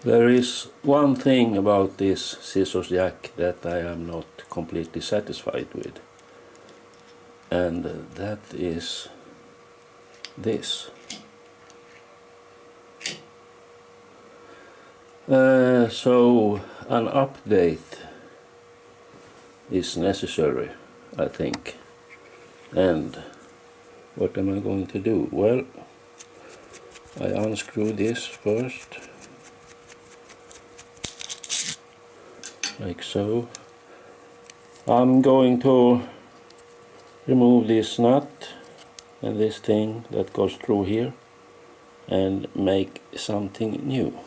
There is one thing about this scissors jack that I am not completely satisfied with, and that is this. So an update is necessary, I think. And what am I going to do? Well, I unscrew this first, like so. I'm going to remove this nut and this thing that goes through here and make something new.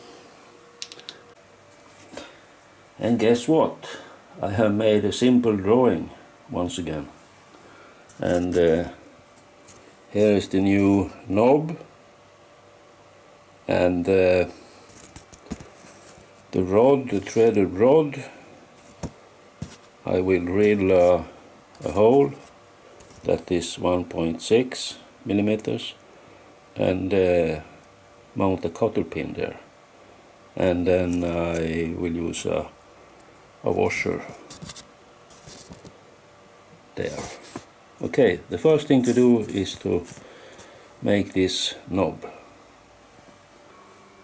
And guess what? I have made a simple drawing once again. And here is the new knob, and the rod, the threaded rod. I will drill a hole that is 1.6 millimeters and mount a cotter pin there, and then I will use a washer there. Okay, the first thing to do is to make this knob.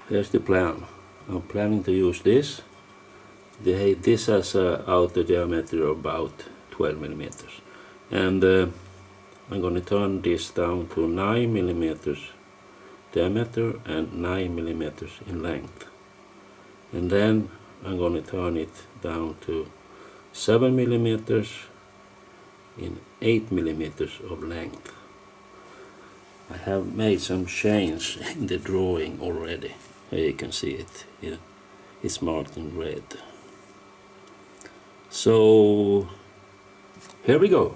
Here's the plan. I'm planning to use this. This has an outer diameter of about 12 millimeters, and I'm going to turn this down to 9 millimeters diameter and 9 millimeters in length, and then I'm going to turn it down to 7 millimeters in 8 millimeters of length. I have made some change in the drawing already. Here you can see it. It's marked in red. So here we go.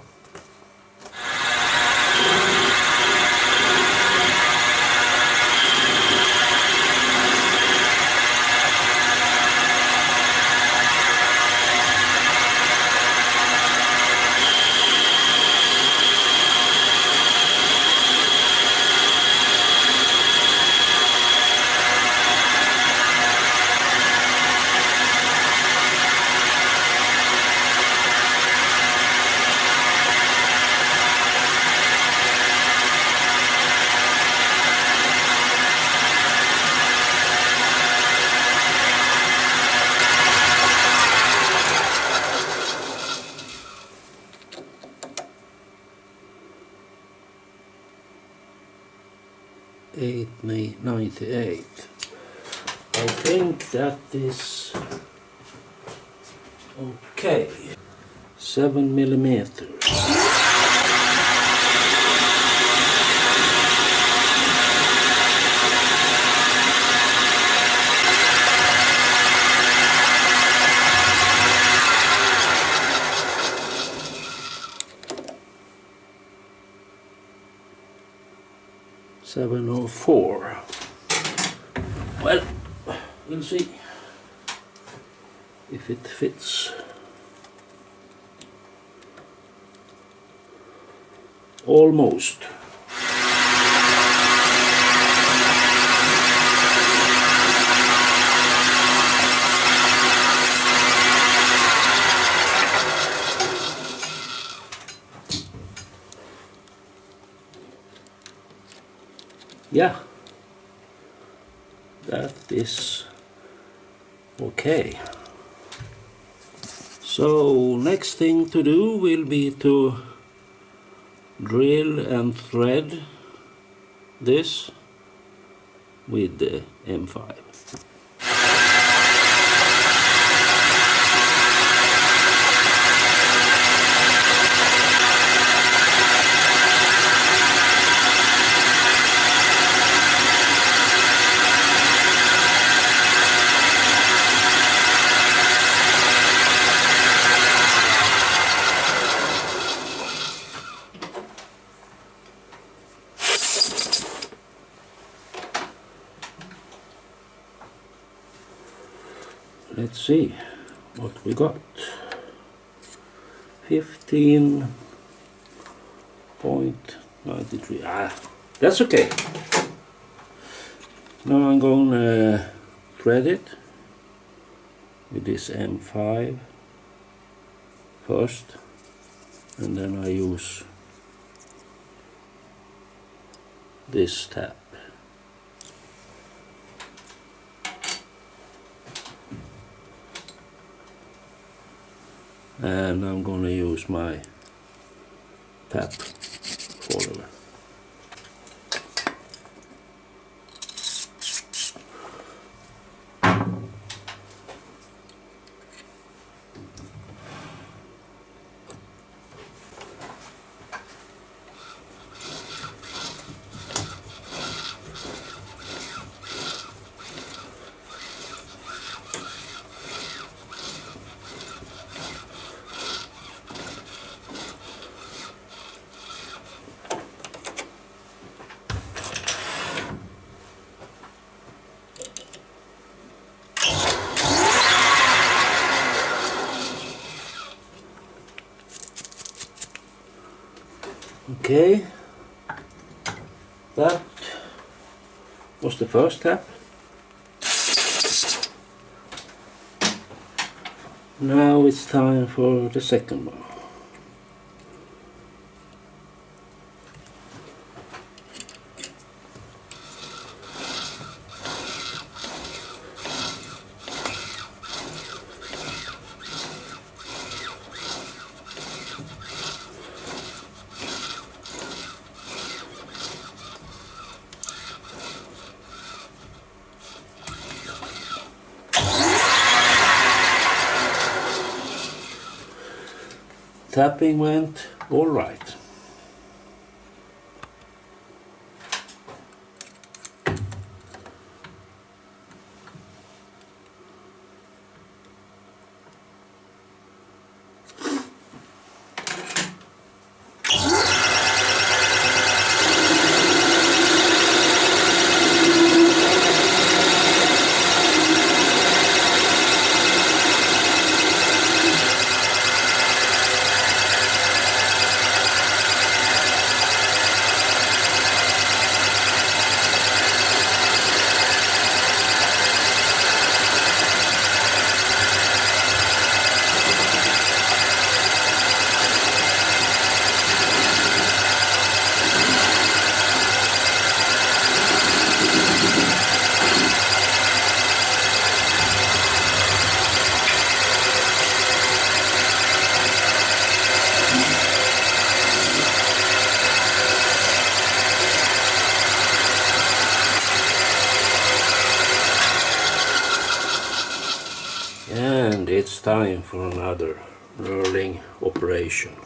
$8.98. I think that is okay. 7 millimeters. $704. Well, we'll see if it fits. Almost. Yeah, that is okay. So next thing to do will be to drill and thread this with the M5. Let's see what we got. 15.93. That's okay. Now I'm going to thread it with this M5 first, and then I use this tap. And I'm gonna use my tap follower. Okay, that was the first tap. Now it's time for the second one. Tapping went all right. And it's time for another knurling operation.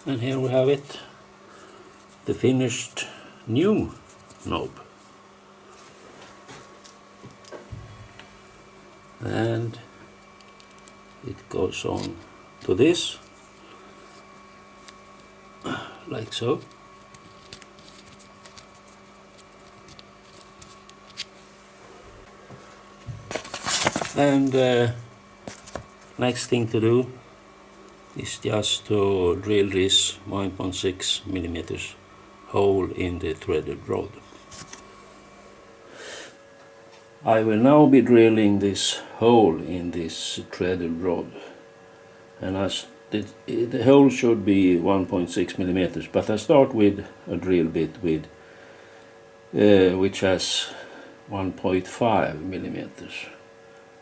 And here we have it, the finished new knob. And it goes on to this, like so. And next thing to do is just to drill this 1.6 millimeters hole in the threaded rod. I will now be drilling this hole in this threaded rod, and the hole should be 1.6 millimeters, but I start with a drill bit with which has 1.5 millimeters.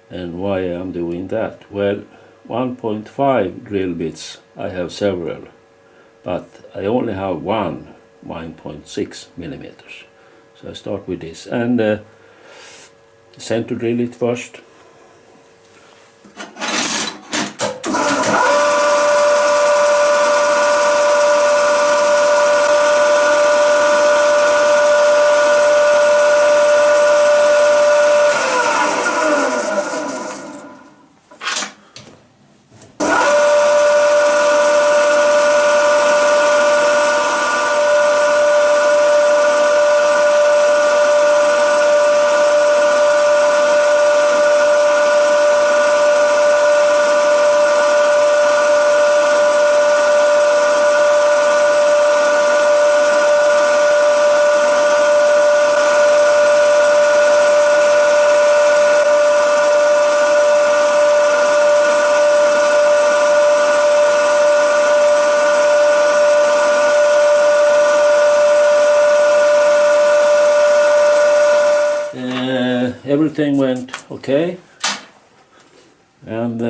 And why I'm doing that? Well, 1.5 drill bits I have several, but I only have one 1.6 millimeters. So I start with this and center drill it first. Everything went okay, and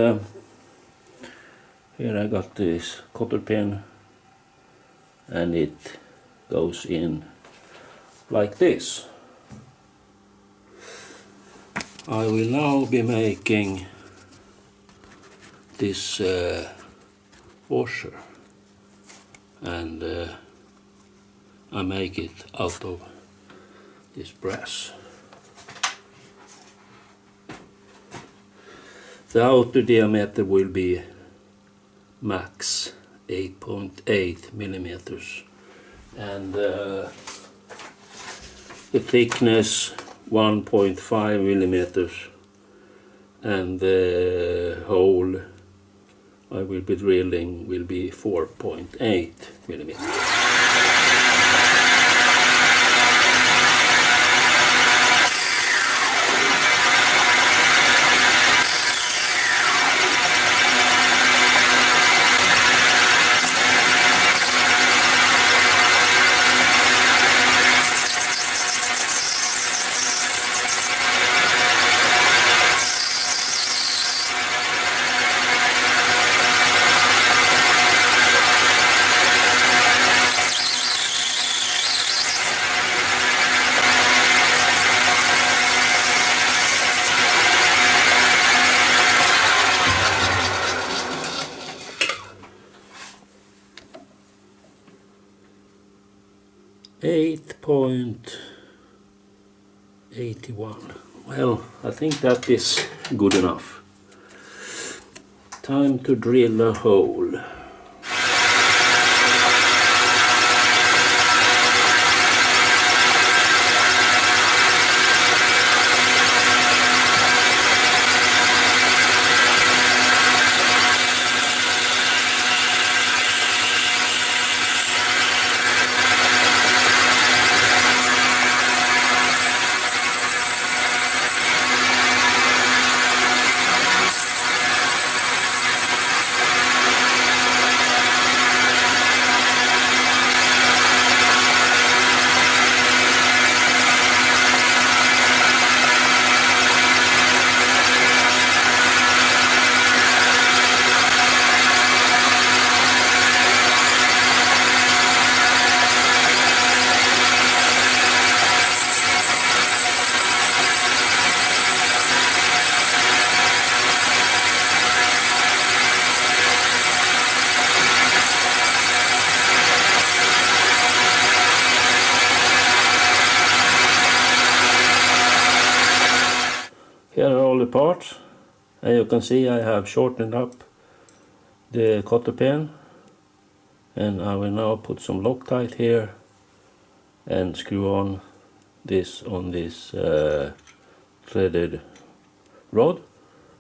here I got this cotter pin, and it goes in like this. I will now be making this washer, and I make it out of this brass. The outer diameter will be max 8.8 millimeters, and the thickness 1.5 millimeters, and the hole I will be drilling will be 4.8 millimeters. .81. Well, I think that is good enough. Time to drill a hole. parts. As you can see, I have shortened up the cotter pin, and I will now put some Loctite here and screw on this threaded rod,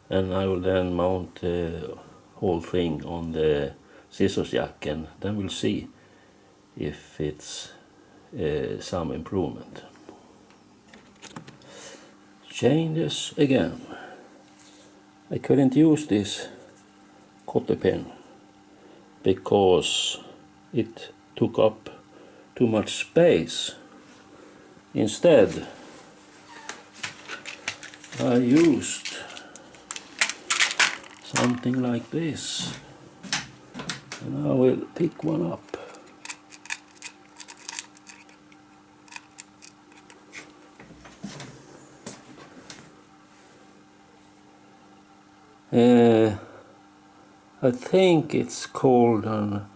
and I will then mount the whole thing on the scissors jack, and then we'll see if it's some improvement. Changes again. I couldn't use this cotter pin because it took up too much space. Instead, I used something like this, and I will pick one up. I think it's called an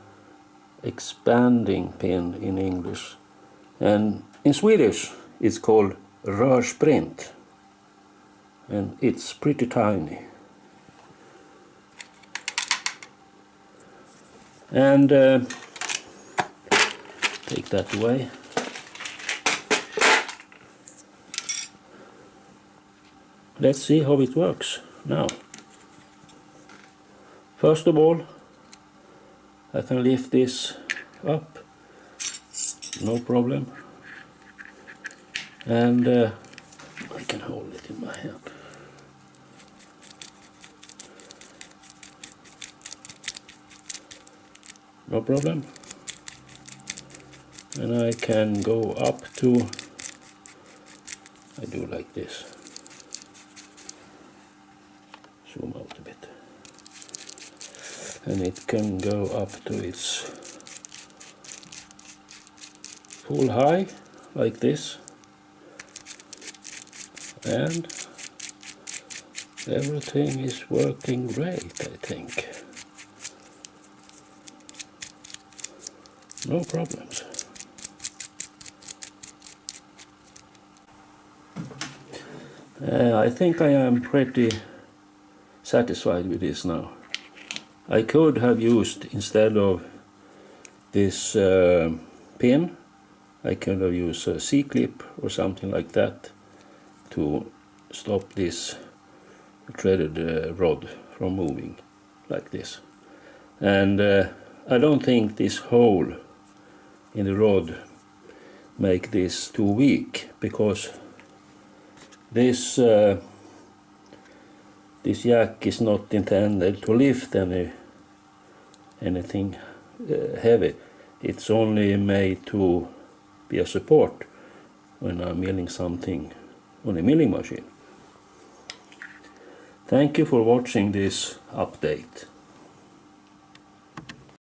expanding pin in English, and in Swedish it's called rörsprint, and it's pretty tiny. And take that away. Let's see how it works now. First of all, I can lift this up, no problem, and I can hold it in my hand. No problem. And I can go up to, I do like this, zoom out a bit, and it can go up to its full height like this, and everything is working great, I think. No problems. I think I am pretty satisfied with this now. I could have used, instead of this pin, I could have used a C-clip or something like that to stop this threaded rod from moving like this. And I don't think this hole in the rod make this too weak, because this this jack is not intended to lift anything heavy. It's only made to be a support when I'm milling something on a milling machine. Thank you for watching this update.